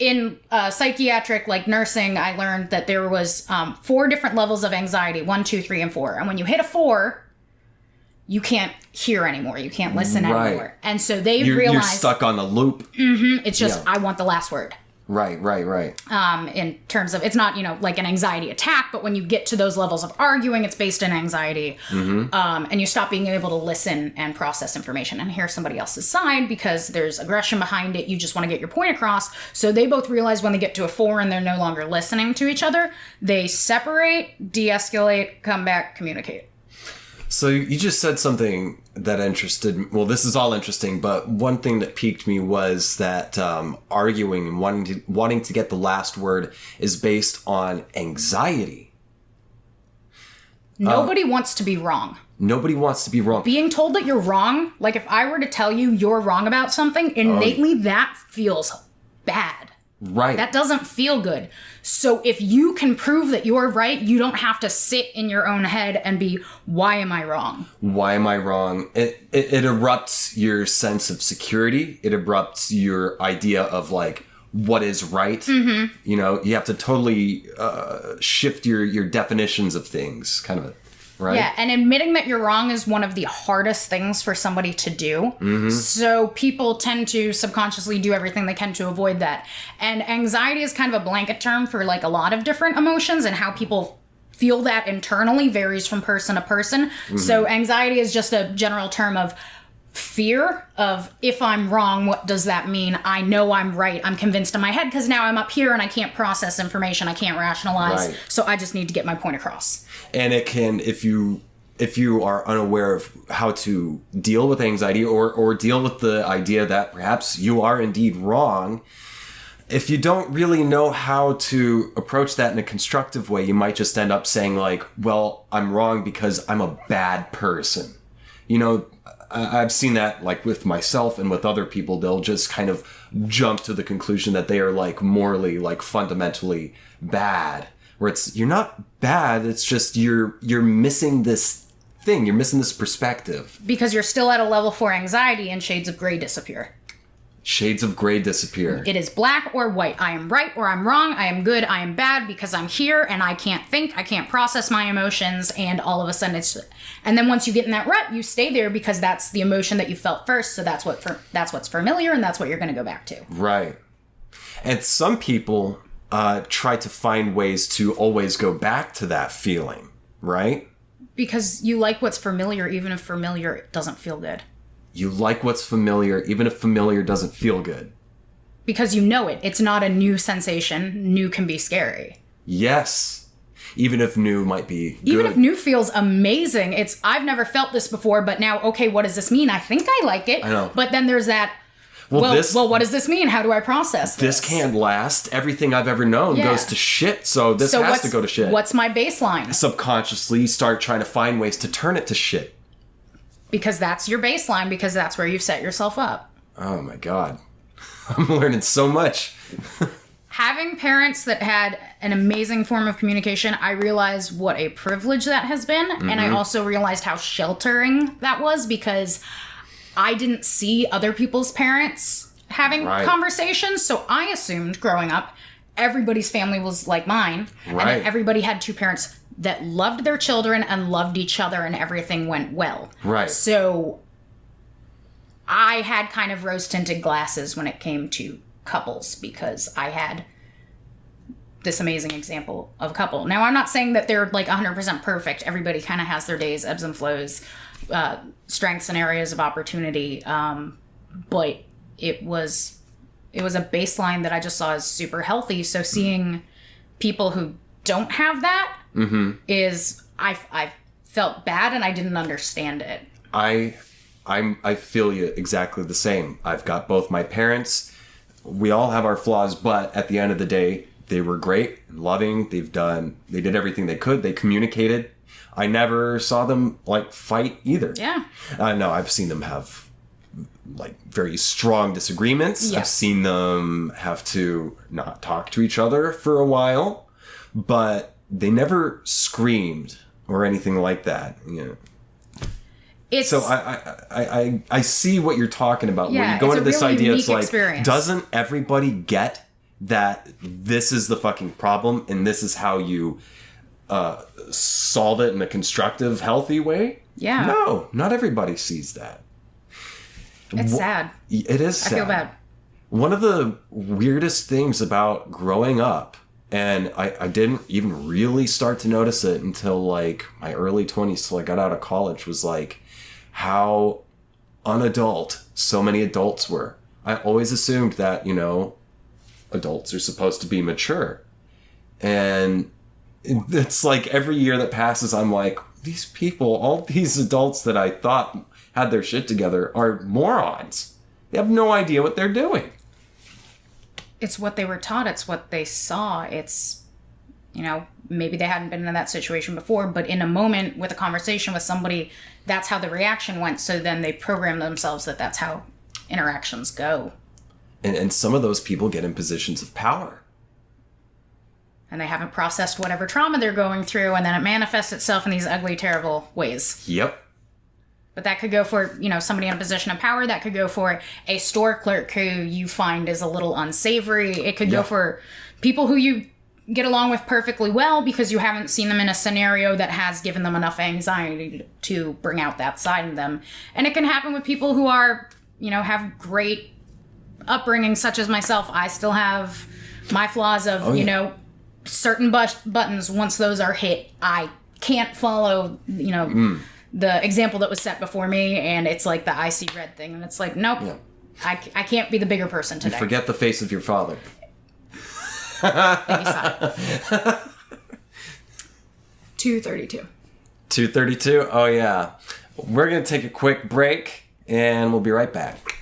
in psychiatric, like nursing, I learned that there was 4 different levels of anxiety, 1, 2, 3, and 4. And when you hit a 4, you can't hear anymore. You can't listen anymore. And so they realized... You're stuck on a loop. It's just, I want the last word. Right. In terms of, it's not, like an anxiety attack, but when you get to those levels of arguing, it's based in anxiety. And you stop being able to listen and process information and hear somebody else's side because there's aggression behind it. You just want to get your point across. So they both realize when they get to a 4 and they're no longer listening to each other, they separate, de-escalate, come back, communicate. So you just said something that interested me. Well, this is all interesting, but one thing that piqued me was that arguing and wanting to get the last word is based on anxiety. Nobody wants to be wrong. Nobody wants to be wrong. Being told that you're wrong, like if I were to tell you you're wrong about something, innately that feels bad. Right. That doesn't feel good. So if you can prove that you're right, you don't have to sit in your own head and be, why am I wrong? Why am I wrong? It erupts your sense of security. It erupts your idea of like what is right. You have to totally shift your definitions of things, kind of. Right? Yeah, and admitting that you're wrong is one of the hardest things for somebody to do. So people tend to subconsciously do everything they can to avoid that. And anxiety is kind of a blanket term for like a lot of different emotions, and how people feel that internally varies from person to person. So anxiety is just a general term of fear of, if I'm wrong, what does that mean? I know I'm right. I'm convinced in my head because now I'm up here and I can't process information. I can't rationalize. Right. So I just need to get my point across. And it can, if you are unaware of how to deal with anxiety or deal with the idea that perhaps you are indeed wrong, if you don't really know how to approach that in a constructive way, you might just end up saying like, well, I'm wrong because I'm a bad person. I've seen that like with myself and with other people. They'll just kind of jump to the conclusion that they are like morally, like fundamentally bad, where it's, you're not bad. It's just you're missing this thing. You're missing this perspective. Because you're still at a level 4 anxiety and shades of gray disappear. Shades of gray disappear. It is black or white. I am right or I'm wrong. I am good. I am bad because I'm here and I can't think. I can't process my emotions. And all of a sudden and then once you get in that rut, you stay there because that's the emotion that you felt first. So that's what's familiar and that's what you're going to go back to. Right. And some people try to find ways to always go back to that feeling, right? Because you like what's familiar, even if familiar doesn't feel good. You like what's familiar, even if familiar doesn't feel good. Because you know it. It's not a new sensation. New can be scary. Yes. Even if new might be good. Even if new feels amazing. I've never felt this before, but now, okay, what does this mean? I think I like it. I know. But then there's that, well, what does this mean? How do I process this? This can't last. Everything I've ever known goes to shit, so this has to go to shit. What's my baseline? Subconsciously start trying to find ways to turn it to shit. Because that's your baseline, because that's where you've set yourself up. Oh my God. I'm learning so much. Having parents that had an amazing form of communication, I realized what a privilege that has been. And I also realized how sheltering that was, because I didn't see other people's parents having conversations. So I assumed growing up, everybody's family was like mine. And that everybody had 2 parents that loved their children and loved each other and everything went well. Right. So I had kind of rose-tinted glasses when it came to couples because I had this amazing example of a couple. Now, I'm not saying that they're like 100% perfect. Everybody kind of has their days, ebbs and flows, strengths and areas of opportunity. But it was a baseline that I just saw as super healthy. So seeing people who don't have that is I felt bad and I didn't understand it. I feel you exactly the same. I've got both my parents. We all have our flaws, but at the end of the day, they were great and loving. They did everything they could. They communicated. I never saw them like fight either. Yeah. No, I've seen them have like very strong disagreements. Yes. I've seen them have to not talk to each other for a while, but they never screamed or anything like that. So I see what you're talking about. Yeah, when you go into this really idea, it's like, experience. Doesn't everybody get that this is the fucking problem and this is how you solve it in a constructive, healthy way. Yeah. No, not everybody sees that. It's sad. It is sad. I feel bad. One of the weirdest things about growing up, and I didn't even really start to notice it until like my early 20s till I got out of college, was like how unadult so many adults were. I always assumed that, you know, adults are supposed to be mature. And it's like every year that passes, I'm like, these people, all these adults that I thought had their shit together are morons. They have no idea what they're doing. It's what they were taught. It's what they saw. It's, you know, maybe they hadn't been in that situation before, but in a moment with a conversation with somebody, that's how the reaction went. So then they program themselves that that's how interactions go. And some of those people get in positions of power. And they haven't processed whatever trauma they're going through, and then it manifests itself in these ugly, terrible ways. Yep. But that could go for, you know, somebody in a position of power. That could go for a store clerk who you find is a little unsavory. It could go for people who you get along with perfectly well because you haven't seen them in a scenario that has given them enough anxiety to bring out that side of them. And it can happen with people who are, you know, have great upbringing, such as myself. I still have my flaws of, you know, certain buttons. Once those are hit, I can't follow, you know, the example that was set before me, and it's like the I see red thing, and it's like, nope, I can't be the bigger person today. You forget the face of your father. Thank you, son. 2:32. 2:32? Oh, yeah. We're going to take a quick break, and we'll be right back.